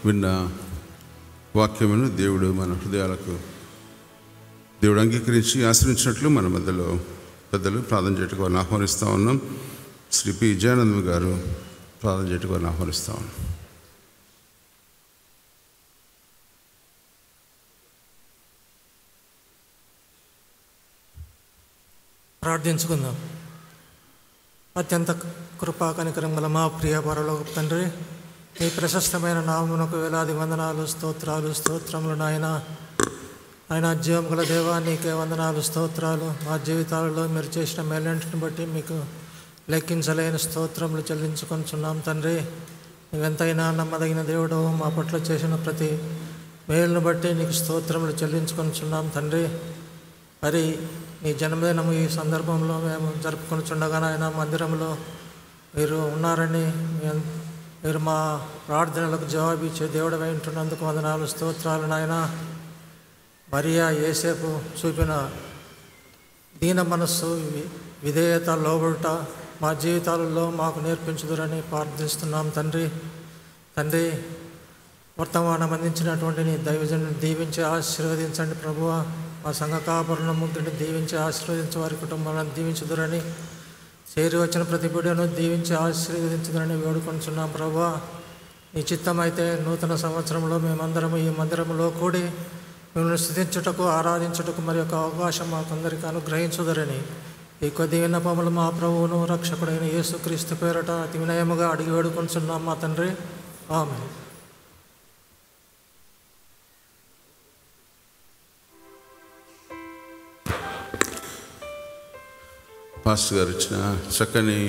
విన్న వాక్యమును దేవుడు మన హృదయాలకు దేవుడు అంగీకరించి ఆశ్రయించినట్లు మన మధ్యలో పెద్దలు ప్రార్థన చేయటకు వారిని ఆహ్వానిస్తూ ఉన్నాం. శ్రీ పి జయానంద్ గారు ప్రార్థన చేయటకు వారిని ఆహ్వానిస్తూ ఉన్నాం. ప్రార్థించుకుందాం. అత్యంత కృపా కనికరం గల మా ప్రియ పరలోక తండ్రి, మీ ప్రశస్తమైన నామమునకు వేలాది వందనాలు, స్తోత్రములు నాయన. ఆయన జీవం గల దేవా, నీకే వందనాలు, స్తోత్రాలు. మా జీవితాలలో మీరు చేసిన మేలంటిని బట్టి మీకు లెక్కించలేని స్తోత్రములు చెల్లించుకొనిచున్నాం తండ్రి. నువ్వెంతైనా నమ్మదగిన దేవుడు, మా పట్ల చేసిన ప్రతి మేలును బట్టి నీకు స్తోత్రములు చెల్లించుకొనిచున్నాం తండ్రి. మరి మీ జన్మదినము ఈ సందర్భంలో మేము జరుపుకొనిచుండగా నాయన, మందిరంలో మీరు ఉన్నారని, మీరు మా ప్రార్థనలకు జవాబు ఇచ్చే దేవుడు ఉంటున్నందుకు వందనాలు, స్తోత్రాలు నాయన. మరియా యేసేపు చూపిన దీన మనస్సు, విధేయత, లోబడుట మా జీవితాలలో మాకు నేర్పించుదురని ప్రార్థిస్తున్నాం తండ్రి. వర్తమానం అందించినటువంటి నీ దైవజనుని దీవించి ఆశీర్వదించండి ప్రభువా. మా సంఘ కాపరుల ముగ్గురిని దీవించి ఆశీర్వదించి వారి కుటుంబాలను దీవించుదురని, చేరి వచ్చిన ప్రతి బిడ్డను దీవించి ఆశీర్వదించుదురని వేడుకొంచున్నాం ప్రభువా. నీ చిత్తమైతే నూతన సంవత్సరంలో మేమందరము ఈ మందిరంలో కూడి మిమ్మల్ని స్తుతించుటకు, ఆరాధించుటకు మరి యొక్క అవకాశం మాకందరికీ అనుగ్రహించుదరని ఈ కొద్ది విన్నపములు మా ప్రభువును రక్షకుడైన యేసుక్రీస్తు పేరట అతి వినయముగా అడిగి వేడుకొంచున్నాం మా తండ్రి. ఆమేన్. పాస్టర్ గారు ఇచ్చిన చక్కని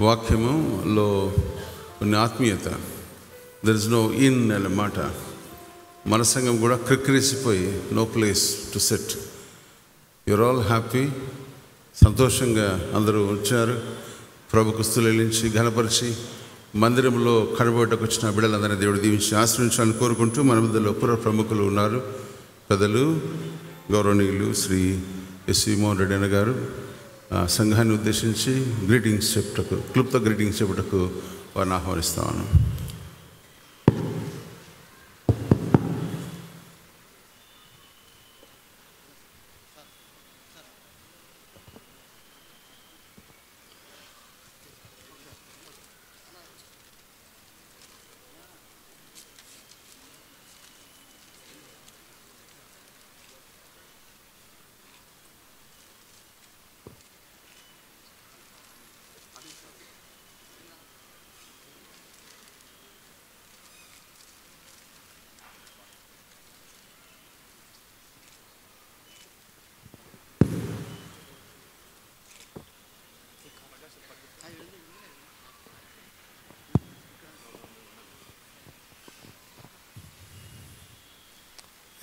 వాక్యములో కొన్ని ఆత్మీయత, దర్ ఇస్ నో ఇన్ అన్నమాట. మన సంఘం కూడా క్రిక్కిరిసిపోయి no place to sit. You're all happy, సంతోషంగా అందరూ వచ్చారు. ప్రభుకు స్తుతించి ఘనపరిచి మందిరంలో కనబడటకు వచ్చిన బిడ్డలందరినీ దేవుడు దీవించి ఆశ్రయించాలని కోరుకుంటూ మన మధ్యలో పుర ప్రముఖులు ఉన్నారు. పెద్దలు గౌరవనీయులు శ్రీ ఎస్వి మోహన్ రెడ్డి అన్న గారు సంఘాన్ని ఉద్దేశించి గ్రీటింగ్స్ చెప్పుటకు, క్లుప్త గ్రీటింగ్స్ చెప్పుటకు వారిని ఆహ్వానిస్తాను.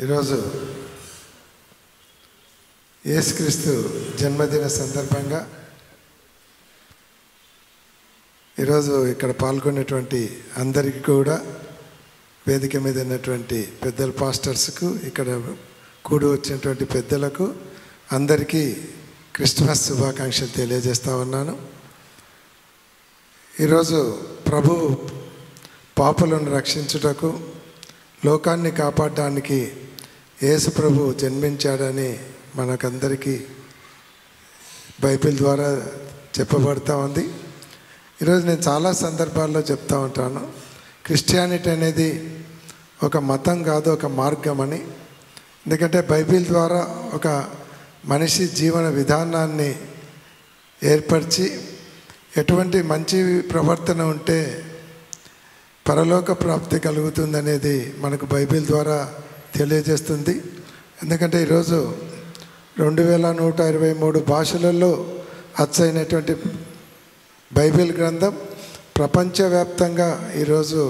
ఈరోజు యేసుక్రీస్తు జన్మదిన సందర్భంగా ఈరోజు ఇక్కడ పాల్గొనేటువంటి అందరికీ కూడా, వేదిక మీద ఉన్నటువంటి పెద్దల పాస్టర్స్కు, ఇక్కడ కూడి వచ్చినటువంటి పెద్దలకు అందరికీ క్రిస్మస్ శుభాకాంక్షలు తెలియజేస్తూ ఉన్నాను. ఈరోజు ప్రభు పాపులను రక్షించుటకు, లోకాన్ని కాపాడడానికి యేసు ప్రభు జన్మించాడని మనకందరికీ బైబిల్ ద్వారా చెప్పబడుతూ ఉంది. ఈరోజు నేను చాలా సందర్భాల్లో చెప్తూ ఉంటాను, క్రిస్టియానిటీ అనేది ఒక మతం కాదు, ఒక మార్గం అని. ఎందుకంటే బైబిల్ ద్వారా ఒక మనిషి జీవన విధానాన్ని ఏర్పరిచి ఎటువంటి మంచి ప్రవర్తన ఉంటే పరలోక ప్రాప్తి కలుగుతుందనేది మనకు బైబిల్ ద్వారా తెలియజేస్తుంది. ఎందుకంటే ఈరోజు 2123 భాషలలో అచ్చైనటువంటి బైబిల్ గ్రంథం ప్రపంచవ్యాప్తంగా ఈరోజు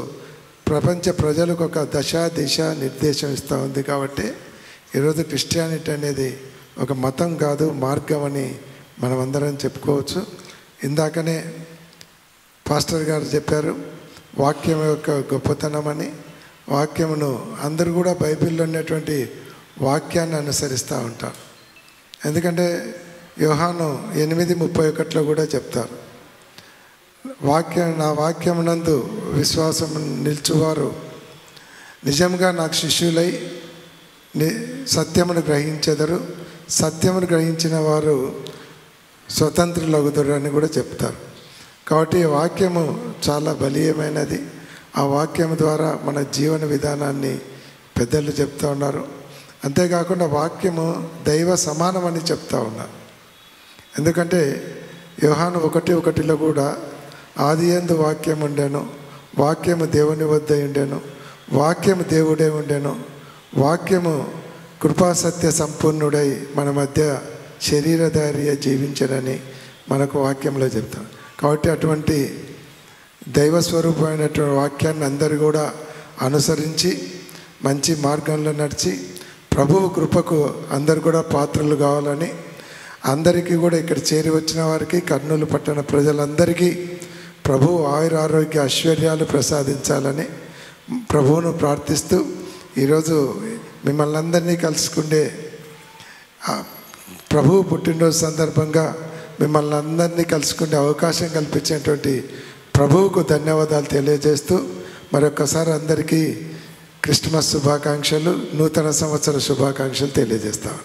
ప్రపంచ ప్రజలకు ఒక దిశ నిర్దేశం ఇస్తూ ఉంది. కాబట్టి ఈరోజు క్రిస్టియానిటీ అనేది ఒక మతం కాదు, మార్గం అని మనమందరం చెప్పుకోవచ్చు. ఇందాకనే పాస్టర్ గారు చెప్పారు వాక్యం యొక్క గొప్పతనం అని. వాక్యమును అందరూ కూడా బైబిల్లో ఉన్నటువంటి వాక్యాన్ని అనుసరిస్తూ ఉంటారు. ఎందుకంటే యోహాను 8:31 కూడా చెప్తారు, నా వాక్యమునందు విశ్వాసం నిల్చువారు నిజంగా నాకు శిష్యులై సత్యమును గ్రహించెదరు, సత్యమును గ్రహించిన వారు స్వతంత్రులగుదురు అని కూడా చెప్తారు. కాబట్టి ఈ వాక్యము చాలా బలీయమైనది. ఆ వాక్యం ద్వారా మన జీవన విధానాన్ని పెద్దలు చెప్తూ ఉన్నారు. అంతేకాకుండా వాక్యము దైవ సమానమని చెప్తా ఉన్నారు. ఎందుకంటే యోహాను 1:1 కూడా ఆదియందు వాక్యం ఉండెను, వాక్యము దేవుని వద్ద ఉండెను, వాక్యము దేవుడే ఉండెను, వాక్యము కృపాసత్య సంపూర్ణుడై మన మధ్య శరీరధారియ జీవించనని మనకు వాక్యంలో చెప్తాం. కాబట్టి అటువంటి దైవస్వరూపమైనటువంటి వాక్యాన్ని అందరూ కూడా అనుసరించి మంచి మార్గంలో నడిచి ప్రభువు కృపకు అందరు కూడా పాత్రలు కావాలని, అందరికీ కూడా ఇక్కడ చేరి వచ్చిన వారికి, కర్నూలు పట్టణ ప్రజలందరికీ ప్రభువు ఆయుర ఆరోగ్య ఐశ్వర్యాలు ప్రసాదించాలని ప్రభువును ప్రార్థిస్తూ ఈరోజు మిమ్మల్ని అందరినీ కలుసుకుండే ప్రభువు పుట్టినరోజు సందర్భంగా మిమ్మల్ని అందరినీ కలుసుకునే అవకాశం కల్పించేటువంటి ప్రభువుకు ధన్యవాదాలు తెలియజేస్తూ మరొకసారి అందరికీ క్రిస్మస్ శుభాకాంక్షలు, నూతన సంవత్సర శుభాకాంక్షలు తెలియజేస్తాను.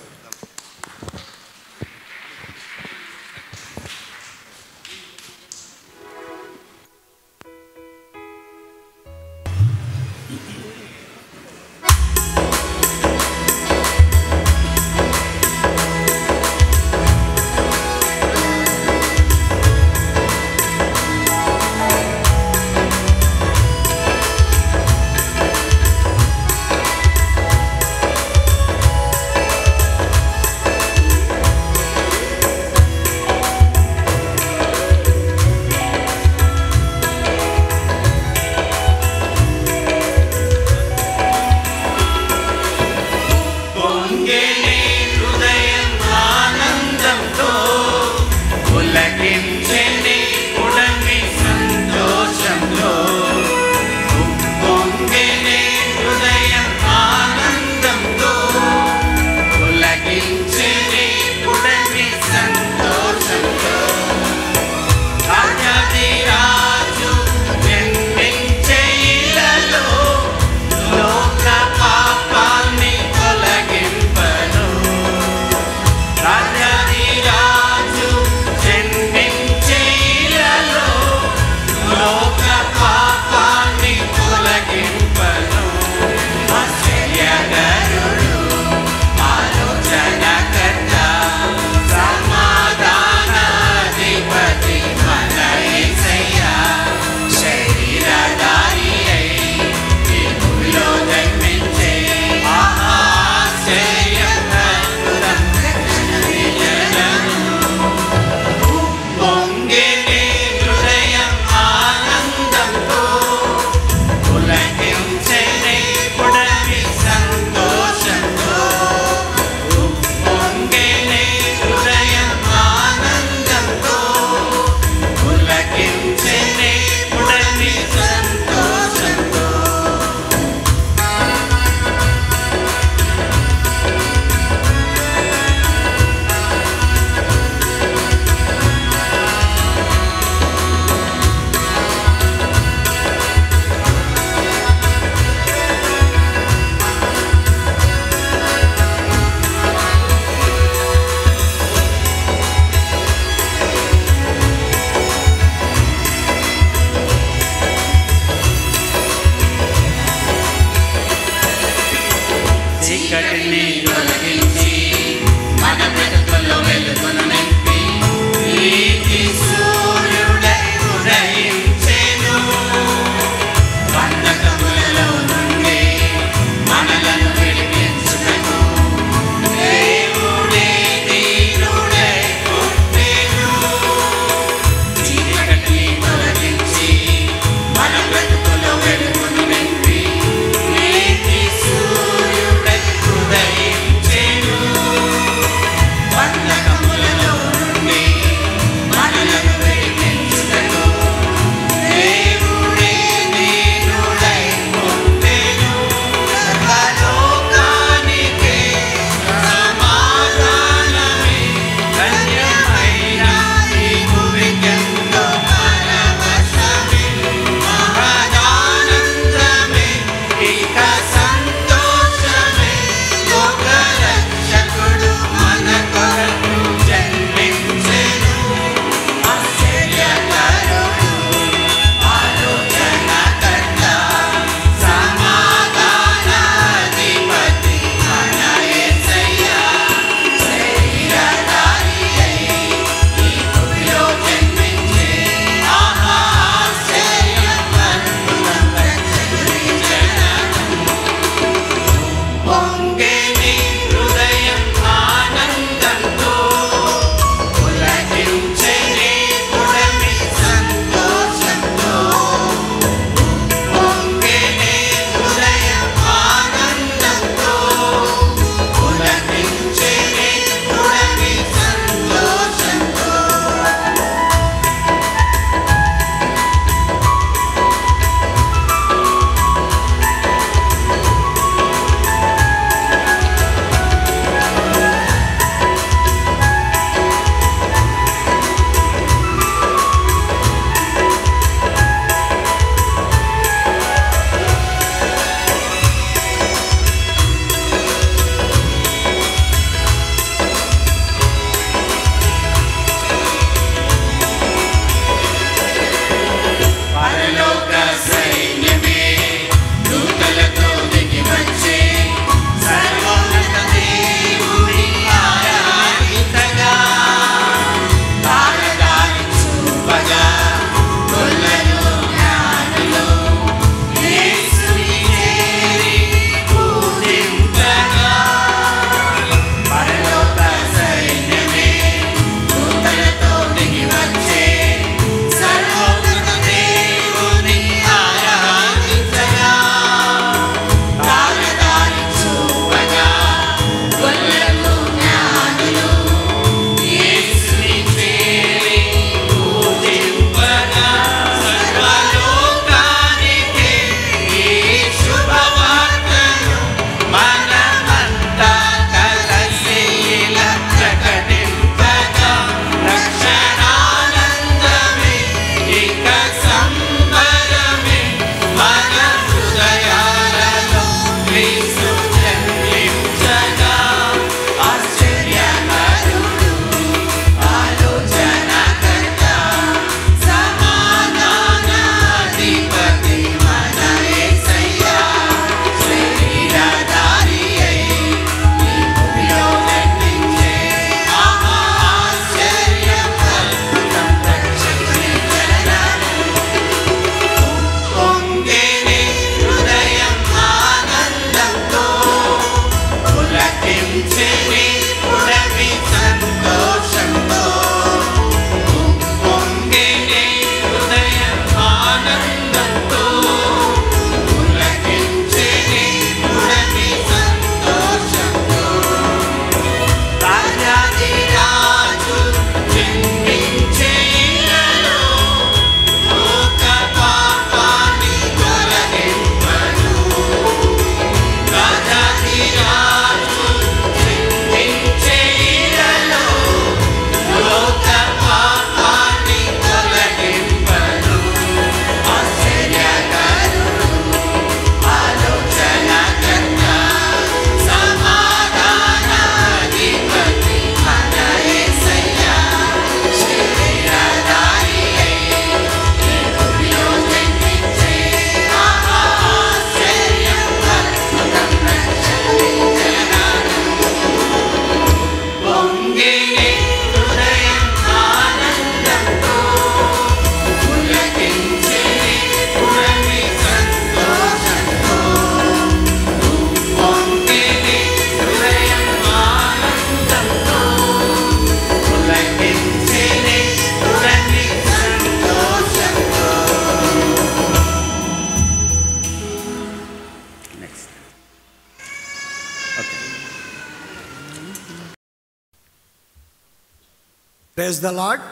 Praise the lord.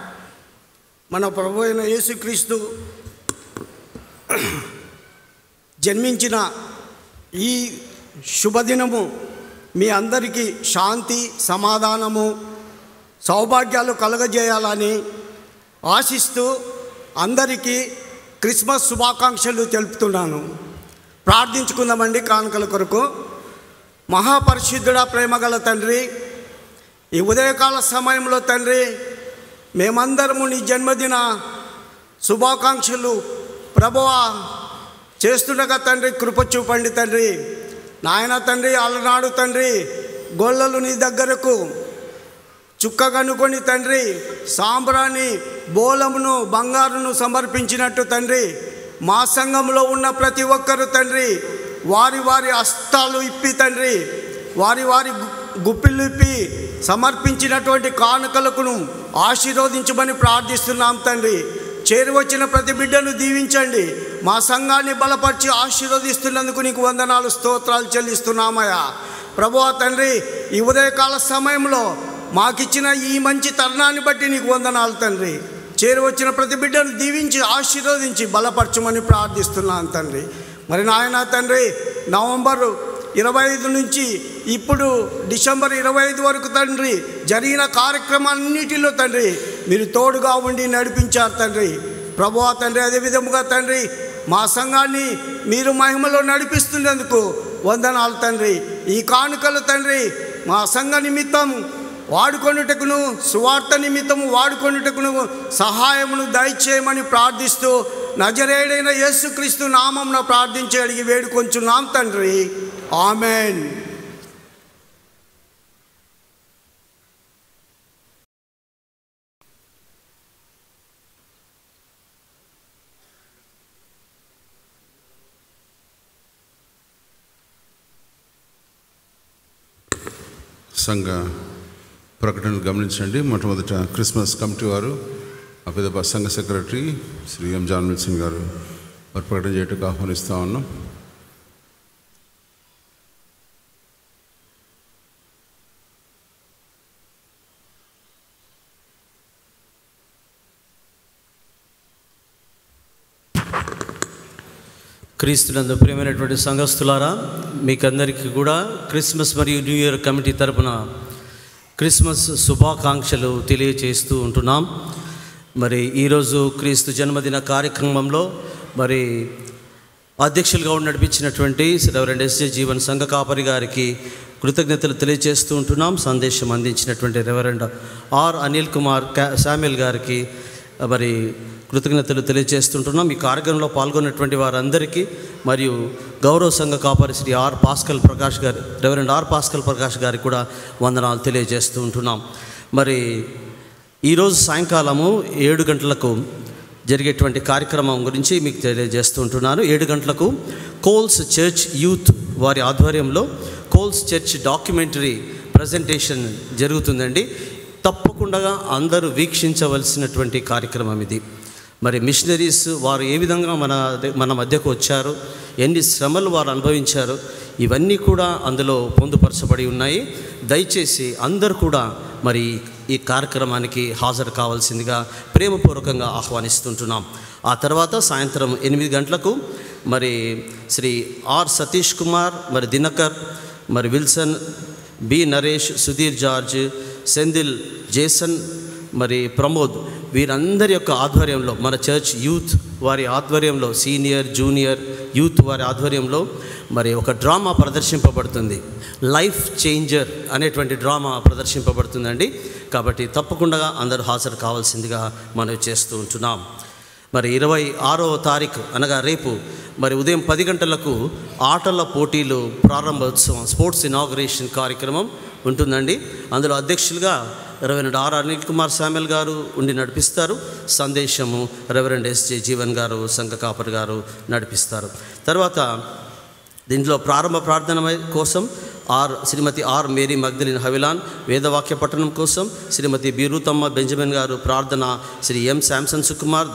మన ప్రభు అయిన యేసుక్రీస్తు జన్మించిన ఈ శుభదినము మీ అందరికీ శాంతి, సమాధానము, సౌభాగ్యాలు కలుగజేయాలని ఆశిస్తూ అందరికీ క్రిస్మస్ శుభాకాంక్షలు తెలుపుతున్నాను. ప్రార్థించుకుందామండి కానుకల కొరకు. మహాపరిశుద్ధుడా, ప్రేమగల తండ్రి, ఈ ఉదయకాల సమయంలో తండ్రి మేమందరము నీ జన్మదిన శుభాకాంక్షలు ప్రభువా చేస్తుండగా తండ్రి కృప చూపండి తండ్రి. నాయన తండ్రి, అలనాడు తండ్రి గొల్లలు నీ దగ్గరకు చుక్కగనుకొని తండ్రి సాంబ్రాణి, బోలమును, బంగారును సమర్పించినట్టు తండ్రి మా సంఘంలో ఉన్న ప్రతి ఒక్కరు తండ్రి వారి వారి హస్తాలు ఇప్పి తండ్రి వారి వారి గుప్పిళ్ళు ఇప్పి సమర్పించినటువంటి కానుకలకును ఆశీర్వదించమని ప్రార్థిస్తున్నాం తండ్రి. చేరువచ్చిన ప్రతి బిడ్డను దీవించండి. మా సంఘాన్ని బలపరిచి ఆశీర్వదిస్తున్నందుకు నీకు వందనాలు, స్తోత్రాలు చెల్లిస్తున్నామయ్యా. ప్రభువా తండ్రి, ఈ ఉదయకాల సమయంలో మాకిచ్చిన ఈ మంచి తరుణాన్ని బట్టి నీకు వందనాలు తండ్రి. చేరువచ్చిన ప్రతి బిడ్డను దీవించి ఆశీర్వదించి బలపరచమని ప్రార్థిస్తున్నాను తండ్రి. మరి నాయన తండ్రి, నవంబరు 25 నుంచి ఇప్పుడు డిసెంబర్ 25 వరకు తండ్రి జరిగిన కార్యక్రమాలన్నిటిలో తండ్రి మీరు తోడుగా ఉండి నడిపించారు తండ్రి. ప్రభువా తండ్రి, అదేవిధముగా తండ్రి మా సంఘాన్ని మీరు మహిమలో నడిపిస్తున్నందుకు వందనాలు తండ్రి. ఈ కానుకలు తండ్రి మా సంఘ నిమిత్తం వాడుకొనుటకును, సువార్త నిమిత్తము వాడుకొనుటకును సహాయమును దయచేయమని ప్రార్థిస్తూ నజరేయుడైన యేసుక్రీస్తు నామమున ప్రార్థించి అడిగి వేడుకొంచున్నాం తండ్రి. ఆమెన్. సంఘ ప్రకటనలు గమనించండి. మొట్టమొదట క్రిస్మస్ కమిటీ వారు, ఆ పెద్ద సంఘ సెక్రటరీ శ్రీ ఎం జాన్ విల్సన్ గారు వారు ప్రకటన చేయటకు ఆహ్వానిస్తూ ఉన్నాం. క్రీస్తునందు ప్రియమైనటువంటి సంఘస్థులారా, మీకందరికీ కూడా క్రిస్మస్ మరియు న్యూ ఇయర్ కమిటీ తరపున క్రిస్మస్ శుభాకాంక్షలు తెలియజేస్తూ ఉంటున్నాం. మరి ఈరోజు క్రీస్తు జన్మదిన కార్యక్రమంలో మరి అధ్యక్షులుగా నడిపించినటువంటి రెవరెండ్ ఎస్జే జీవన్ సంఘ కాపరి గారికి కృతజ్ఞతలు తెలియజేస్తూ ఉంటున్నాం. సందేశం అందించినటువంటి reverend R Anil Kumar Samuel గారికి మరి కృతజ్ఞతలు తెలియజేస్తుంటున్నాం. ఈ కార్యక్రమంలో పాల్గొన్నటువంటి వారందరికీ మరియు గౌరవ సంఘ కాపరి శ్రీ ఆర్ పాస్కల్ ప్రకాష్ గారు, రెవరెండ్ ఆర్ పాస్కల్ ప్రకాష్ గారికి కూడా వందనాలు తెలియజేస్తూ ఉంటున్నాం. మరి ఈరోజు సాయంకాలము 7 గంటలకు జరిగేటువంటి కార్యక్రమం గురించి మీకు తెలియజేస్తూ ఉంటున్నాను. 7 గంటలకు కోల్స్ చర్చ్ యూత్ వారి ఆధ్వర్యంలో కోల్స్ చర్చ్ డాక్యుమెంటరీ ప్రజెంటేషన్ జరుగుతుందండి. తప్పకుండా అందరూ వీక్షించవలసినటువంటి కార్యక్రమం ఇది. మరి మిషనరీస్ వారు ఏ విధంగా మన మధ్యకు వచ్చారు, ఎన్ని శ్రమలు వారు అనుభవించారు, ఇవన్నీ కూడా అందులో పొందుపరచబడి ఉన్నాయి. దయచేసి అందరూ కూడా మరి ఈ కార్యక్రమానికి హాజరు కావాల్సిందిగా ప్రేమపూర్వకంగా ఆహ్వానిస్తుంటున్నాం. ఆ తర్వాత సాయంత్రం 8 గంటలకు మరి శ్రీ ఆర్ సతీష్ కుమార్, మరి దినకర్, మరి Wilson, B Naresh, Sudheer George, Senthil, Jason, మరి ప్రమోద్ వీరందరి యొక్క ఆధ్వర్యంలో మన చర్చ్ యూత్ వారి ఆధ్వర్యంలో సీనియర్, జూనియర్ యూత్ వారి ఆధ్వర్యంలో మరి ఒక డ్రామా ప్రదర్శింపబడుతుంది. లైఫ్ చేంజర్ అనేటువంటి డ్రామా ప్రదర్శింపబడుతుందండి. కాబట్టి తప్పకుండా అందరూ హాజరు కావాల్సిందిగా మనం చేస్తూ ఉంటున్నాం. మరి 26వ తారీఖు అనగా రేపు మరి ఉదయం 10 గంటలకు ఆటల పోటీలు ప్రారంభోత్సవం, స్పోర్ట్స్ ఇనాగరేషన్ కార్యక్రమం ఉంటుందండి. అందులో అధ్యక్షులుగా reverend R Anil Kumar Samuel గారు ఉండి నడిపిస్తారు. సందేశము రెవరెండ్ ఎస్జే జీవన్ గారు సంఘ కాపరి గారు నడిపిస్తారు. తర్వాత దీంట్లో ప్రారంభ ప్రార్థన కోసం శ్రీమతి ఆర్ మేరీ మగ్దలిన్ హవిలాన్ వేదవాక్య పఠనం కోసం, శ్రీమతి బీరూతమ్మ బెంజమిన్ గారు ప్రార్థన, శ్రీ ఎం శాంసన్ సుకుమార్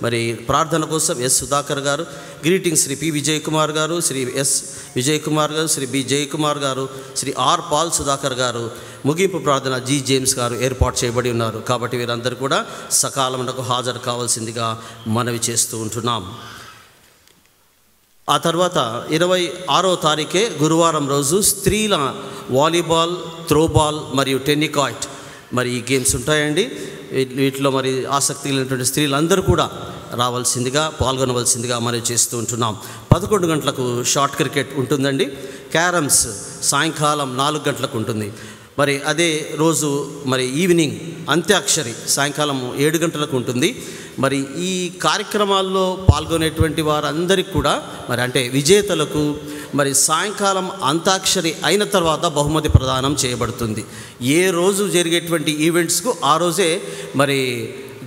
మరి ప్రార్థన కోసం ఎస్ సుధాకర్ గారు, గ్రీటింగ్స్ శ్రీ పి విజయ్ కుమార్ గారు, శ్రీ ఎస్ విజయ్ కుమార్ గారు, శ్రీ బి జయ్ కుమార్ గారు, శ్రీ ఆర్ పాల్ సుధాకర్ గారు, ముగింపు ప్రార్థన జి జేమ్స్ గారు ఏర్పాటు చేయబడి ఉన్నారు. కాబట్టి వీరందరూ కూడా సకాలమునకు హాజరు కావాల్సిందిగా మనవి చేస్తూ ఉంటున్నాం. ఆ తర్వాత 26వ తారీఖే గురువారం రోజు స్త్రీల వాలీబాల్, త్రోబాల్ మరియు టెన్నికాయిట్ మరి ఈ గేమ్స్ ఉంటాయండి. వీటిలో మరి ఆసక్తి కలిగినటువంటి స్త్రీలందరూ కూడా రావాల్సిందిగా, పాల్గొనవలసిందిగా మనవి చేస్తూ ఉంటున్నాం. 11 గంటలకు షార్ట్ క్రికెట్ ఉంటుందండి. క్యారమ్స్ సాయంకాలం 4 గంటలకు ఉంటుంది. మరి అదే రోజు మరి ఈవినింగ్ అంత్యాక్షరి సాయంకాలం 7 గంటలకు ఉంటుంది. మరి ఈ కార్యక్రమాల్లో పాల్గొనేటువంటి వారందరికీ కూడా మరి అంటే విజేతలకు మరి సాయంకాలం అంత్యాక్షరి అయిన తర్వాత బహుమతి ప్రదానం చేయబడుతుంది. ఏ రోజు జరిగేటువంటి ఈవెంట్స్కు ఆ రోజే మరి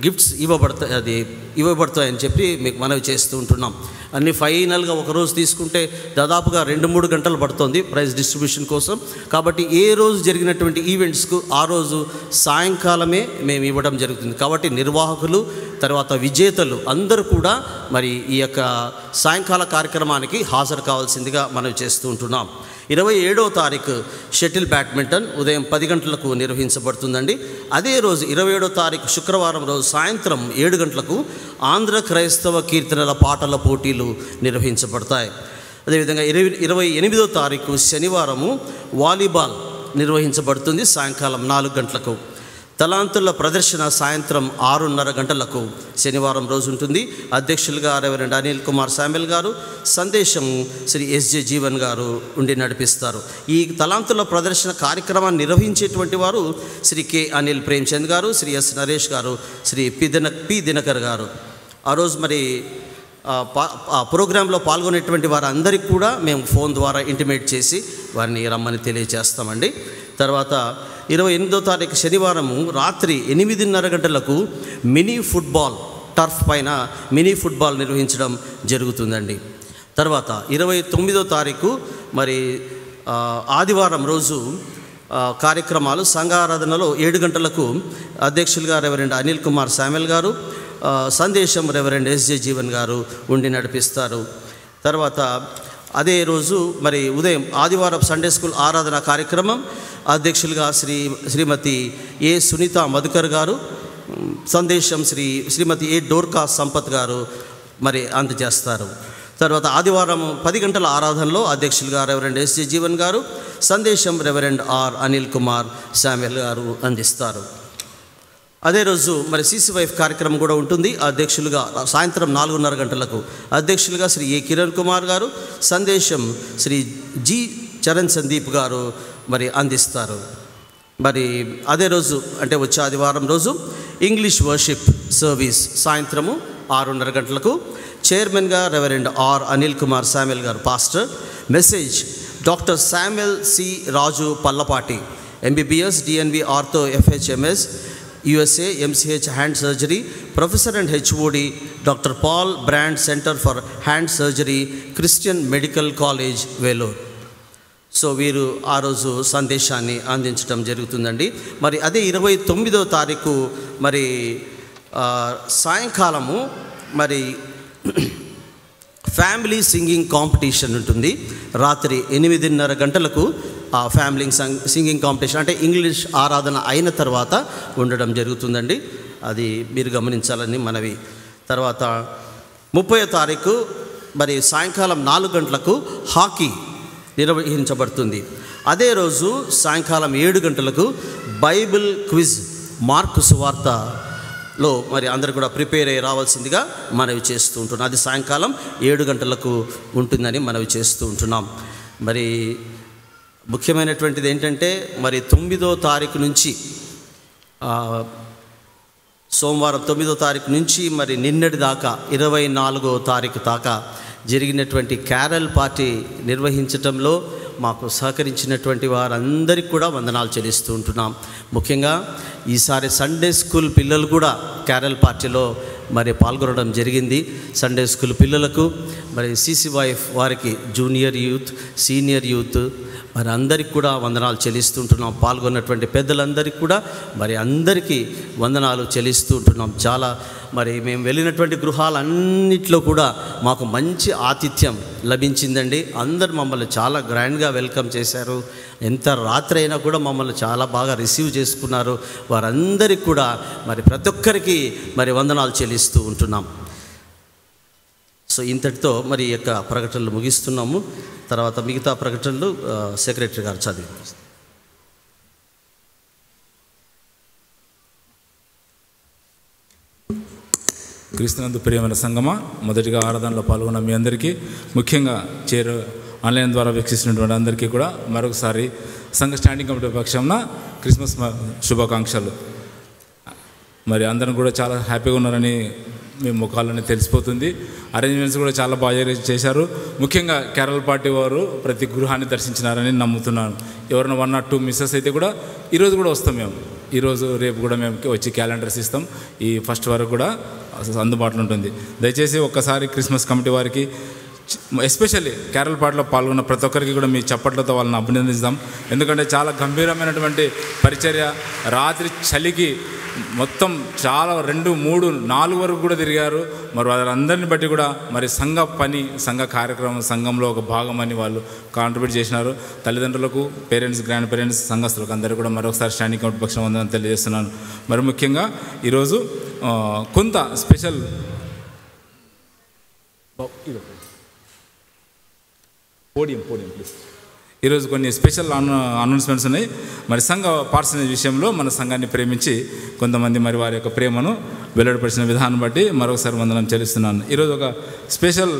గిఫ్ట్స్ ఇవ్వబడతాయని చెప్పి మీకు మనవి చేస్తూ ఉంటున్నాం. అన్నీ ఫైనల్గా ఒకరోజు తీసుకుంటే దాదాపుగా 2-3 గంటలు పడుతుంది ప్రైజ్ డిస్ట్రిబ్యూషన్ కోసం. కాబట్టి ఏ రోజు జరిగినటువంటి ఈవెంట్స్కు ఆ రోజు సాయంకాలమే మేము ఇవ్వడం జరుగుతుంది. కాబట్టి నిర్వాహకులు, తర్వాత విజేతలు అందరూ కూడా మరి ఈ యొక్క సాయంకాల కార్యక్రమానికి హాజరు కావాల్సిందిగా మనవి చేస్తూ ఉంటున్నాం. 27వ తారీఖు షటిల్ బ్యాడ్మింటన్ ఉదయం 10 గంటలకు నిర్వహించబడుతుందండి. అదే రోజు 27వ తారీఖు శుక్రవారం రోజు సాయంత్రం 7 గంటలకు ఆంధ్ర క్రైస్తవ కీర్తనల పాటల పోటీలు నిర్వహించబడతాయి. అదేవిధంగా 28వ తారీఖు శనివారము వాలీబాల్ నిర్వహించబడుతుంది సాయంకాలం 4 గంటలకు. తలాంతుల ప్రదర్శన సాయంత్రం 6:30 గంటలకు శనివారం రోజు ఉంటుంది. అధ్యక్షులుగా రెవరెండ్ అనిల్ కుమార్ శామ్యుల్ గారు, సందేశం శ్రీ ఎస్జే జీవన్ గారు ఉండి నడిపిస్తారు. ఈ తలాంతుల ప్రదర్శన కార్యక్రమాన్ని నిర్వహించేటువంటి వారు శ్రీ కె అనిల్ ప్రేమ్చంద్ గారు, శ్రీ ఎస్ నరేష్ గారు, శ్రీ పి దినకర్ గారు. ఆ రోజు మరి ప్రోగ్రాంలో పాల్గొనేటువంటి వారందరికీ కూడా మేము ఫోన్ ద్వారా ఇంటిమేట్ చేసి వారిని రమ్మని తెలియజేస్తామండి. తర్వాత 28వ తారీఖు శనివారము రాత్రి 8:30 గంటలకు మినీ ఫుట్బాల్ టర్ఫ్ పైన మినీ ఫుట్బాల్ నిర్వహించడం జరుగుతుందండి. తర్వాత 29వ తారీఖు మరి ఆదివారం రోజు కార్యక్రమాలు సంఘారాధనలో 7 గంటలకు అధ్యక్షులుగా రెవరెండ్ అనిల్ కుమార్ శామ్యుల్ గారు, సందేశం రెవరెండ్ ఎస్జే జీవన్ గారు ఉండి నడిపిస్తారు. తర్వాత అదే రోజు మరి ఉదయం ఆదివారం సండే స్కూల్ ఆరాధన కార్యక్రమం అధ్యక్షులుగా శ్రీమతి ఏ సునీత మధుకర్ గారు, సందేశం శ్రీమతి ఏ డోర్కా సంపత్ గారు మరి అందజేస్తారు. తర్వాత ఆదివారం 10 గంటల ఆరాధనలో అధ్యక్షులుగా రెవరెండ్ ఎస్జే జీవన్ గారు, సందేశం reverend R Anil Kumar Samuel గారు అందిస్తారు. అదే రోజు మరి CCYF కార్యక్రమం కూడా ఉంటుంది. అధ్యక్షులుగా సాయంత్రం 4:30 గంటలకు అధ్యక్షులుగా శ్రీ ఏ కిరణ్ కుమార్ గారు, సందేశం శ్రీ జి చరణ్ సందీప్ గారు మరి అందిస్తారు. మరి అదే రోజు అంటే వచ్చే ఆదివారం రోజు ఇంగ్లీష్ వర్షిప్ సర్వీస్ సాయంత్రము 6:30 గంటలకు. చైర్మన్గా reverend R Anil Kumar Samuel గారు pastor. Message doctor Samuel C Raju Pallapati, MBBS DNB ortho FHMS USA MCH hand surgery, professor and HOD doctor Paul Brand centre for hand surgery, Christian medical college Vellore. So వీరు ఆ రోజు సందేశాన్ని అందించడం జరుగుతుందండి. మరి అదే 29వ తారీఖు మరి సాయంకాలము మరి ఫ్యామిలీ సింగింగ్ కాంపిటీషన్ ఉంటుంది. రాత్రి 8:30 గంటలకు ఆ ఫ్యామిలీ సింగింగ్ కాంపిటీషన్ అంటే ఇంగ్లీష్ ఆరాధన అయిన తర్వాత ఉండడం జరుగుతుందండి. అది మీరు గమనించాలని మనవి. తర్వాత 30వ తారీఖు మరి సాయంకాలం 4 గంటలకు హాకీ నిర్వహించబడుతుంది. అదే రోజు సాయంకాలం 7 గంటలకు బైబిల్ క్విజ్ మార్కు సువార్తలో మరి అందరూ కూడా ప్రిపేర్ అయ్యి రావాల్సిందిగా మనవి చేస్తూ ఉంటున్నాం. అది సాయంకాలం 7 గంటలకు ఉంటుందని మనవి చేస్తూ ఉంటున్నాం. మరి ముఖ్యమైనటువంటిది ఏంటంటే మరి 9వ తారీఖు నుంచి సోమవారం 9వ తారీఖు నుంచి మరి నిన్నటి దాకా 24వ తారీఖు దాకా జరిగినటువంటి క్యారల్ పార్టీ నిర్వహించటంలో మాకు సహకరించినటువంటి వారందరికీ కూడా వందనాలు చెల్లిస్తూ ఉంటున్నాం. ముఖ్యంగా ఈసారి సండే స్కూల్ పిల్లలు కూడా క్యారల్ పార్టీలో మరి పాల్గొనడం జరిగింది. సండే స్కూల్ పిల్లలకు మరి CCYF వారికి జూనియర్ యూత్, సీనియర్ యూత్ మరి అందరికి కూడా వందనాలు చెల్లిస్తుంటున్నాం. పాల్గొన్నటువంటి పెద్దలందరికీ కూడా మరి అందరికీ వందనాలు చెల్లిస్తూ ఉంటున్నాం. చాలా మరి మేము వెళ్ళినటువంటి గృహాలన్నింటిలో కూడా మాకు మంచి ఆతిథ్యం లభించిందండి. అందరు మమ్మల్ని చాలా గ్రాండ్గా వెల్కమ్ చేశారు. ఎంత రాత్రి అయినా కూడా మమ్మల్ని చాలా బాగా రిసీవ్ చేసుకున్నారు. వారందరికీ కూడా మరి ప్రతి ఒక్కరికి మరి వందనాలు చెల్లిస్తూ ఉంటున్నాం. సో ఇంతటితో మరి ఈ యొక్క ప్రకటనలు ముగిస్తున్నాము. తర్వాత మిగతా ప్రకటనలు సెక్రటరీ గారు చదివి. క్రీస్తునందు ప్రియమైన సంగమా, మొదటిగా ఆరాధనలో పాల్గొన్న మీ అందరికీ, ముఖ్యంగా ఆన్లైన్ ద్వారా వీక్షిస్తున్నటువంటి అందరికీ కూడా మరొకసారి సంఘ స్టాండింగ్ కమిటీ పక్షాన క్రిస్మస్ శుభాకాంక్షలు. మరి అందరం కూడా చాలా హ్యాపీగా ఉన్నారని మీ ముఖాలని తెలిసిపోతుంది. అరేంజ్మెంట్స్ కూడా చాలా బాగా చేశారు. ముఖ్యంగా కేరళ పార్టీ వారు ప్రతి గృహాన్ని దర్శించినారని నమ్ముతున్నాను. ఎవరైనా 1 or 2 మిస్సెస్ అయితే కూడా ఈరోజు కూడా వస్తాం మేము. ఈరోజు రేపు కూడా మేము వచ్చి క్యాలెండర్స్ ఇస్తాం. ఈ ఫస్ట్ వరకు కూడా అందుబాటులో ఉంటుంది. దయచేసి ఒక్కసారి క్రిస్మస్ కమిటీ వారికి, ఎస్పెషల్లీ కేరళ పాటలో పాల్గొన్న ప్రతి ఒక్కరికి కూడా మీ చప్పట్లతో వాళ్ళని అభినందిస్తాం. ఎందుకంటే చాలా గంభీరమైనటువంటి పరిచర్య. రాత్రి చలికి మొత్తం చాలా 2, 3, 4 వరకు కూడా తిరిగారు. మరి వాళ్ళందరిని బట్టి కూడా మరి సంఘ పని, సంఘ కార్యక్రమం, సంఘంలో ఒక భాగమని వాళ్ళు కాంట్రిబ్యూట్ చేసినారు. తల్లిదండ్రులకు, పేరెంట్స్, గ్రాండ్ పేరెంట్స్, సంఘస్థులకు అందరూ కూడా మరొకసారి స్టాండింగ్ కమిటీ పక్షం ఉందని తెలియజేస్తున్నాను. మరి ముఖ్యంగా ఈరోజు కొంత స్పెషల్ పోడియం ప్లీజ్. ఈరోజు కొన్ని స్పెషల్ అనౌన్స్మెంట్స్ ఉన్నాయి. మరి సంఘ పార్సనేజ్ విషయంలో మన సంఘాన్ని ప్రేమించి కొంతమంది మరి వారి యొక్క ప్రేమను వెల్లడిపరిచిన విధానం బట్టి మరొకసారి వందనం చెల్లిస్తున్నాను. ఈరోజు ఒక special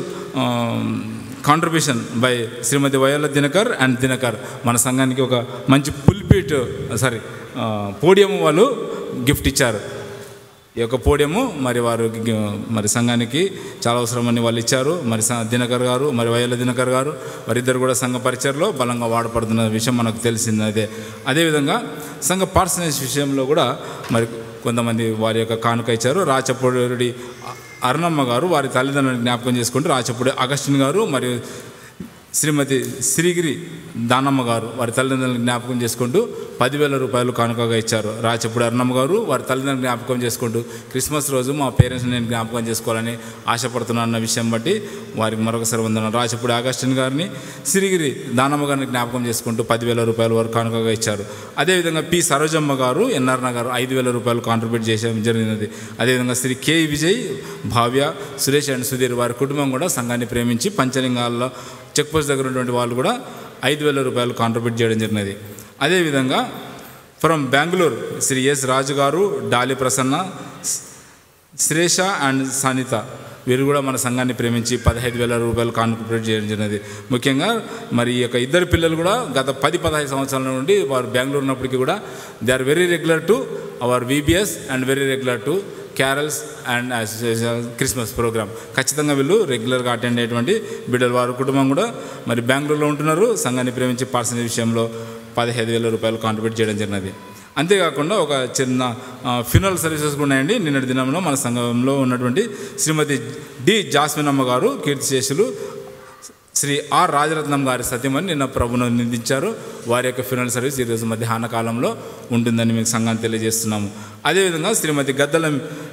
contribution by Shrimati Vayala Dinakar and Dinakar మన సంఘానికి ఒక మంచి పోడియం వాళ్ళు గిఫ్ట్ ఇచ్చారు. ఈ యొక్క పోడియము మరి వారు మరి సంఘానికి చాలా అవసరమని వాళ్ళు ఇచ్చారు. మరి దినకర్ గారు, మరి వయల దినకర్ గారు వారిద్దరు కూడా సంఘ పరిచయలో బలంగా వాడపడుతున్న విషయం మనకు తెలిసింది. అదేవిధంగా సంఘ పార్సనేజ్ విషయంలో కూడా మరి కొంతమంది వారి యొక్క కానుక ఇచ్చారు. రాచపూడి అరుణమ్మ గారు వారి తల్లిదండ్రులను జ్ఞాపకం చేసుకుంటూ, రాచపూడి అగస్టిన్ గారు మరియు శ్రీమతి శ్రీగిరి దానమ్మ గారు వారి తల్లిదండ్రులను జ్ఞాపకం చేసుకుంటూ 10,000 రూపాయలు కానుకగా ఇచ్చారు. రాచపూడి అరుణమ్మ గారు వారి తల్లిదండ్రులను జ్ఞాపకం చేసుకుంటూ, క్రిస్మస్ రోజు మా పేరెంట్స్ని నేను జ్ఞాపకం చేసుకోవాలని ఆశపడుతున్నాను అన్న విషయం బట్టి వారికి మరొకసారి వందనాలు. రాచపూడి అగస్టిన్ గారిని, శ్రీగిరి దానమ్మ గారిని జ్ఞాపకం చేసుకుంటూ 10,000 రూపాయలు వారు కానుకగా ఇచ్చారు. అదేవిధంగా పి సరోజమ్మ గారు, ఎన్ఆర్ నగర్ 5,000 రూపాయలు కాంట్రిబ్యూట్ చేయడం జరిగినది. అదేవిధంగా శ్రీ కె విజయ్, భావ్య, సురేష్ అండ్ సుధీర్ వారి కుటుంబం కూడా సంఘాన్ని ప్రేమించి పంచలింగాల్లో చెక్ పోస్ట్ దగ్గర ఉన్నటువంటి వాళ్ళు కూడా 5,000 రూపాయలు కాంట్రిబ్యూట్ చేయడం జరిగినది. అదేవిధంగా ఫ్రమ్ బెంగళూరు శ్రీ ఎస్ రాజు గారు, డాలి ప్రసన్న, శ్రేష అండ్ సనిత వీరు కూడా మన సంఘాన్ని ప్రేమించి 15,000 రూపాయలు కాంట్రిబ్యూట్ చేయడం జరిగినది. ముఖ్యంగా మరి ఈ యొక్క ఇద్దరు పిల్లలు కూడా గత 10-15 సంవత్సరాల నుండి వారు బెంగళూరు ఉన్నప్పటికీ కూడా they are very regular to our VBS and very regular to carols and Christmas programme. ఖచ్చితంగా వీళ్ళు రెగ్యులర్గా అటెండ్ అయ్యేటువంటి బిడ్డలు. వారి కుటుంబం కూడా మరి బెంగళూరులో ఉంటున్నారు. సంఘాన్ని ప్రేమించి పార్సనేజ్ విషయంలో 15,000 రూపాయలు కాంట్రిబ్యూట్ చేయడం జరిగినది. అంతేకాకుండా ఒక చిన్న ఫ్యూనరల్ సర్వీసెస్ కూడా ఉన్నాయండి. నిన్నటి దినంలో మన సంఘంలో ఉన్నటువంటి శ్రీమతి డి జాస్మిన్ అమ్మ గారు, కీర్తిశేషులు శ్రీ ఆర్ రాజరత్నం గారి సత్యమని నిన్న ప్రభును నిందించారు. వారి యొక్క ఫ్యూనరల్ సర్వీస్ ఈరోజు మధ్యాహ్న కాలంలో ఉంటుందని మీకు సంఘాన్ని తెలియజేస్తున్నాము. అదేవిధంగా శ్రీమతి గద్దల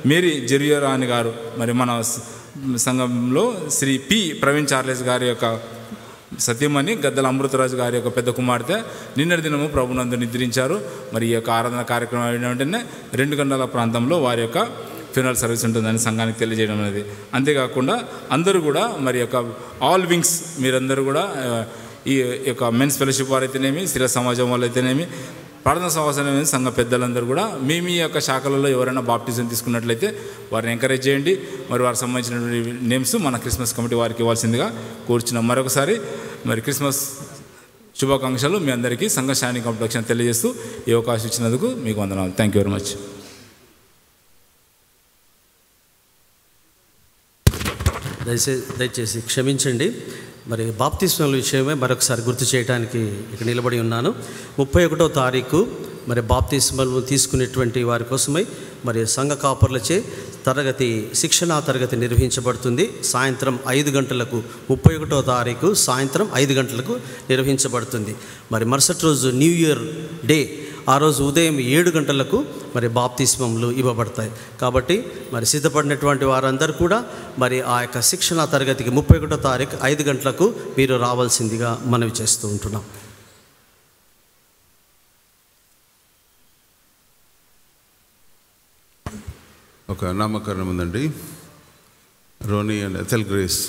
మేరీ జెరియోరాని గారు మరి మన సంఘంలో శ్రీ పి ప్రవీణ్ చార్లెస్ గారి యొక్క సత్యమని గద్దల అమృతరాజు గారి యొక్క పెద్ద కుమార్తె నిన్నటి దినము ప్రభునందు నిద్రించారు. మరి ఈ యొక్క ఆరాధన కార్యక్రమం అయిన వెంటనే 2 గంటల ప్రాంతంలో వారి యొక్క ఫ్యూనరల్ సర్వీస్ ఉంటుందని సంఘానికి తెలియజేయడం అనేది. అంతేకాకుండా అందరూ కూడా మరి యొక్క ఆల్ వింగ్స్ మీరందరూ కూడా ఈ యొక్క మెన్స్ ఫెలోషిప్ వారైతేనేమి, స్త్రీల సమాజం వాళ్ళైతేనేమి, ప్రార్థన సహవాసం సంఘ పెద్దలందరూ కూడా మీ యొక్క శాఖలలో ఎవరైనా బాప్టిజం తీసుకున్నట్లయితే వారిని ఎంకరేజ్ చేయండి. మరి వారికి సంబంధించినటువంటి నేమ్స్ మన క్రిస్మస్ కమిటీ వారికి ఇవ్వాల్సిందిగా కోరుచున్నాం. మరొకసారి మరి క్రిస్మస్ శుభాకాంక్షలు మీ అందరికీ సంఘ స్టాండింగ్ కమిటీ పక్షాన తెలియజేస్తూ ఈ అవకాశం ఇచ్చినందుకు మీకు వందనాలు. Thank you very much. దయచేసి క్షమించండి. మరి బాప్తిస్మల విషయమే మరొకసారి గుర్తు చేయడానికి ఇక్కడ నిలబడి ఉన్నాను. 31వ తారీఖు మరి బాప్తిస్మలు తీసుకునేటువంటి వారి కోసమై మరి సంఘ కాపర్లచే శిక్షణా తరగతి నిర్వహించబడుతుంది. సాయంత్రం 5 గంటలకు 31వ తారీఖు సాయంత్రం 5 గంటలకు నిర్వహించబడుతుంది. మరి మరుసటి రోజు న్యూ ఇయర్ డే ఆ రోజు ఉదయం 7 గంటలకు మరి బాప్తిస్మములు ఇవ్వబడతాయి. కాబట్టి మరి సిద్ధపడినటువంటి వారందరూ కూడా మరి ఆ యొక్క శిక్షణా తరగతికి 31వ తారీఖు 5 గంటలకు మీరు రావాల్సిందిగా మనవి చేస్తూ ఉంటున్నాం. ఒక నామకరణం ఉందండి. రోనీ అండ్ ఎథెల్ గ్రేస్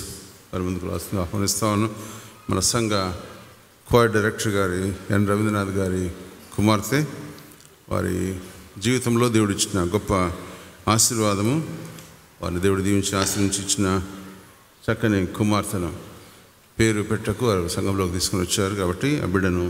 వారి ముందుకు ఆహ్వానిస్తాను. మన సంఘ కోఆర్డ్ డైరెక్టర్ గారి ఎన్ రవీంద్రనాథ్ గారి కుమార్తె, వారి జీవితంలో దేవుడు ఇచ్చిన గొప్ప ఆశీర్వాదము, వారిని దేవుడు దీవించి ఆశీర్వించి ఇచ్చిన చక్కని కుమార్తెను పేరు పెట్టకు వారు సంఘంలోకి తీసుకుని వచ్చారు. కాబట్టి ఆ బిడ్డను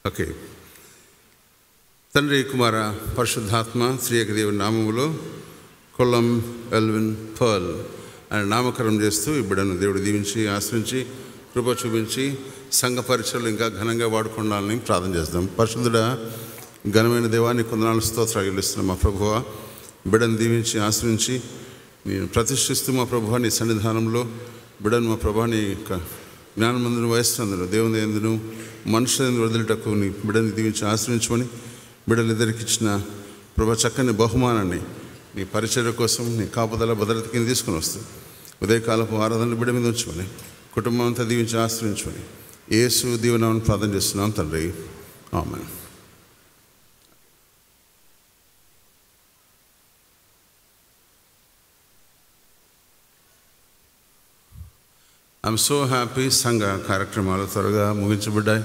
ఓకే. తండ్రి, కుమార, పరిశుద్ధాత్మ శ్రీయేక దేవుని నామములో కొల్లం ఎల్విన్ పర్ల్ అని నామకరణం చేస్తూ ఈ బిడ్డను దేవుడు దీవించి ఆశ్రయించి కృప చూపించి సంఘ పరిచయలు ఇంకా ఘనంగా వాడుకోవాలని ప్రార్థన చేస్తాం. పరిశుద్ధుడా, ఘనమైన దేవాన్ని కొందనాలు స్తోత్రాలు చెల్లిస్తున్నాం. మా ప్రభువ బిడ్డను దీవించి ఆశ్రయించి నేను ప్రతిష్ఠిస్తూ మా ప్రభువ నీ సన్నిధానంలో బిడ్డను మా ప్రభువ నీ జ్ఞానమందును వయస్సునందును దేవుని ఎందును మనుషులను వదిలిటకు నీ బిడ్డని దీవించి ఆశ్రయించమని బిడ్డలిద్దరికి ఇచ్చిన ప్రభు చక్కని బహుమానాన్ని నీ పరిచర్య కోసం నీ కాపుదల భద్రత కింద తీసుకుని వస్తూ ఉదయకాలపు ఆరాధనలు బిడ్డ మీద ఉంచమని కుటుంబం అంతా దీవించి ఆశ్రయించమని యేసు దీవెనమని ప్రార్థన చేస్తున్నాం తండ్రి. ఆమేన్. I'm so happy. సంఘ కార్యక్రమాలు త్వరగా ముగించబడ్డాయి.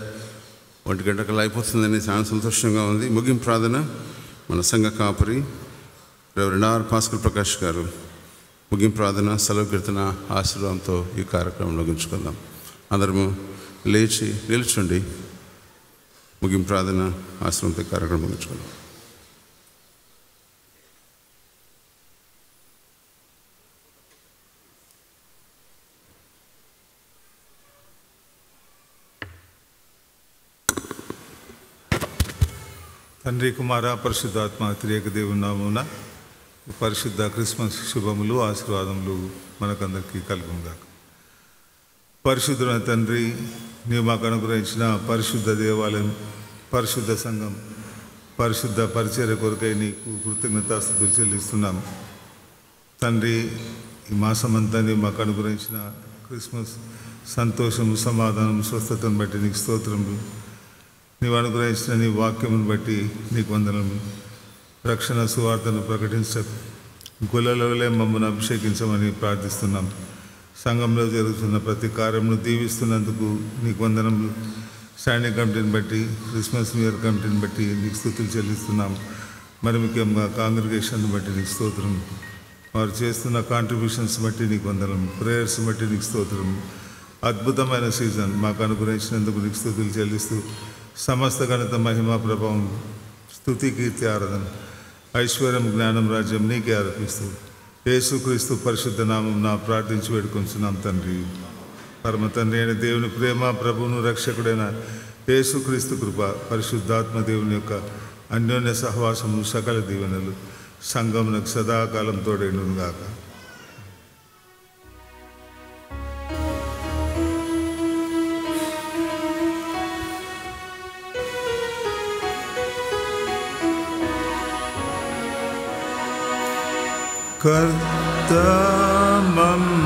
1 గంటకల్లా అయిపోతుందని చాలా సంతోషంగా ఉంది. ముగింపు ప్రార్థన మన సంఘ కాపరి రెవరెండ్ ఆర్ భాస్కర్ ప్రకాష్ గారు ముగింపు ప్రార్థన సెలవు కీర్తన ఆశీర్వాదంతో ఈ కార్యక్రమం ముగించుకుందాం. అందరము లేచి నిల్చుండి ముగింపు ప్రార్థన ఆశీర్వాదంతో కార్యక్రమం ముగించుకుందాం. తండ్రి, కుమార, పరిశుద్ధాత్మ త్రియేక దేవుని నామమున పరిశుద్ధ క్రిస్మస్ శుభములు ఆశీర్వాదములు మనకందరికీ కలుగుగాక. పరిశుద్ధుడైన తండ్రి, నీవు మాకు అనుగ్రహించిన పరిశుద్ధ దేవాలయం, పరిశుద్ధ సంఘం, పరిశుద్ధ పరిచర్య కొరకై నీకు కృతజ్ఞతాస్తుతులు చెల్లిస్తున్నాం. తండ్రి, ఈ మాసమంతా నీవు మాకు అనుగ్రహించిన క్రిస్మస్ సంతోషం, సమాధానం, స్వస్థతను బట్టి నీకు స్తోత్రములు. నీవు అనుగ్రహించిన నీ వాక్యమును బట్టి నీకు వందనము. రక్షణ సువార్తను ప్రకటించకు గుళ్ళలోనే మమ్మల్ని అభిషేకించమని ప్రార్థిస్తున్నాం. సంఘంలో జరుగుతున్న ప్రతి కార్యమును దీవిస్తున్నందుకు నీకు వందనములు. స్టాండింగ్ కమిటీని బట్టి, క్రిస్మస్ న్యూ ఇయర్ కమిటీని బట్టి నీకు స్తుతులు చెల్లిస్తున్నాం. మరి ముఖ్యంగా కాంగ్రిగేషన్ బట్టి నీకు స్తోత్రం. వారు చేస్తున్న కాంట్రిబ్యూషన్స్ బట్టి నీకు వందనము. ప్రేయర్స్ బట్టి నీకు స్తోత్రం. అద్భుతమైన సీజన్ మాకు అనుగ్రహించినందుకు నీకు స్తుతులు చెల్లిస్తూ సమస్త ఘనత, మహిమ, ప్రభావం, స్తుతి, కీర్తి, ఆరాధన, ఐశ్వర్యం, జ్ఞానం, రాజ్యం నీకే అర్పిస్తూ యేసుక్రీస్తు పరిశుద్ధ నామం నా ప్రార్థించి వేడుకొంచున్నాం తండ్రి. పరమ తండ్రి అయిన దేవుని ప్రేమ, ప్రభువును రక్షకుడైన యేసుక్రీస్తు కృప, పరిశుద్ధాత్మ దేవుని యొక్క అన్యోన్య సహవాసము, సకల దీవెనలు సంఘమునకు సదాకాలం తోడైనగాక.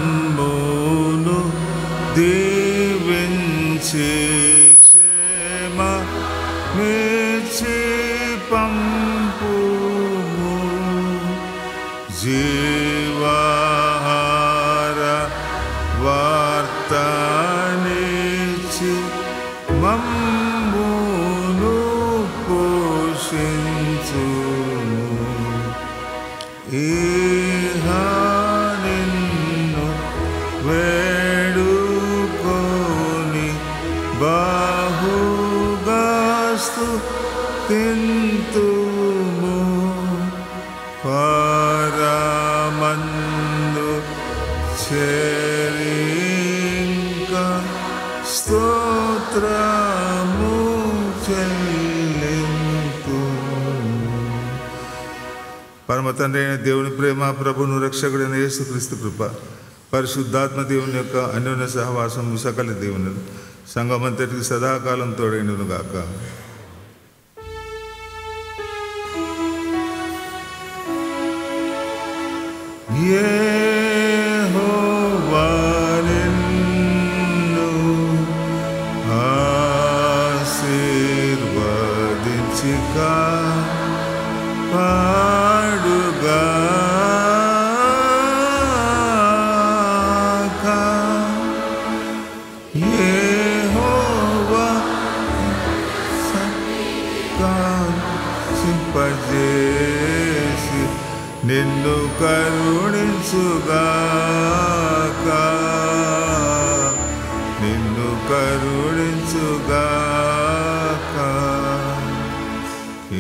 కర్తమమ్మును దీవించి క్షేమ మిచ్చి పంపుము. జీవాహార వార్తనిచ్చి మమ్మును పోషించుము. నిన్ను వేడుకొని బాహుగా స్తుతింతుము. పరమ తండ్రి అయిన దేవుని ప్రేమ, ప్రభువును రక్షకుడైన యేసుక్రీస్తు కృప, పరిశుద్ధాత్మ దేవుని యొక్క అన్యోన్య సహవాసం సకల దేవునులు సంఘమంతటికి సదాకాలం తోడైనను గాక. యెహోవా నిన్ను ఆశీర్వదించి కాపాడుగాక. యెహోవా సంకల్పింపజేసి నిన్ను కరుణించుగాక, నిన్ను కరుణించుగాక.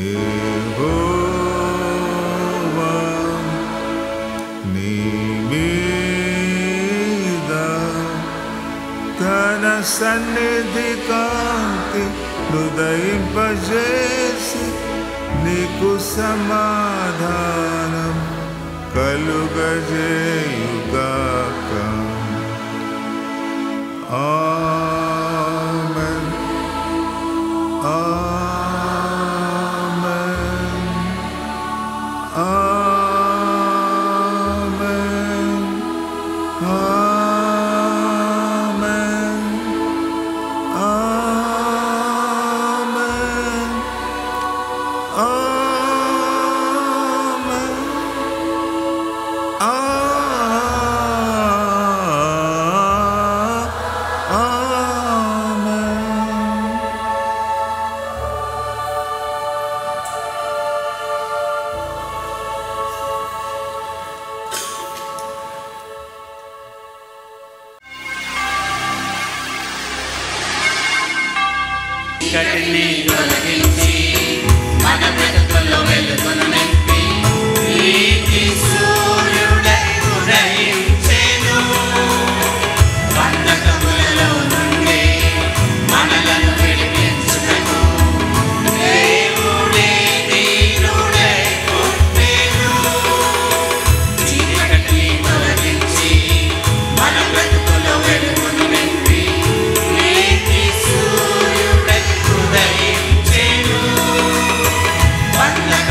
యెహోవా నీ మీద తన సన్నిధి కాంతి ఉదయింపజేసి నీకు సమాధానం కలుగజేయుగాక. ఆమేన్, ఆమేన్, ఆమేన్, ఆమేన్, ఆమేన్, చీకటిని తొలగించి మన బ్రతుకుల్లో వెలుగును నింపి నీతి సూర్యుడై ఉదయించెను. బంధకములలో నుండి మనలను విడిపించుటకు దేవుడే దీనుడై పుట్టెను. చీకటిని తొలగించి మన బ్రతుకుల్లో వెలుగును నింపి నీతి సూర్యుడై ఉదయించెను. బంధకములలో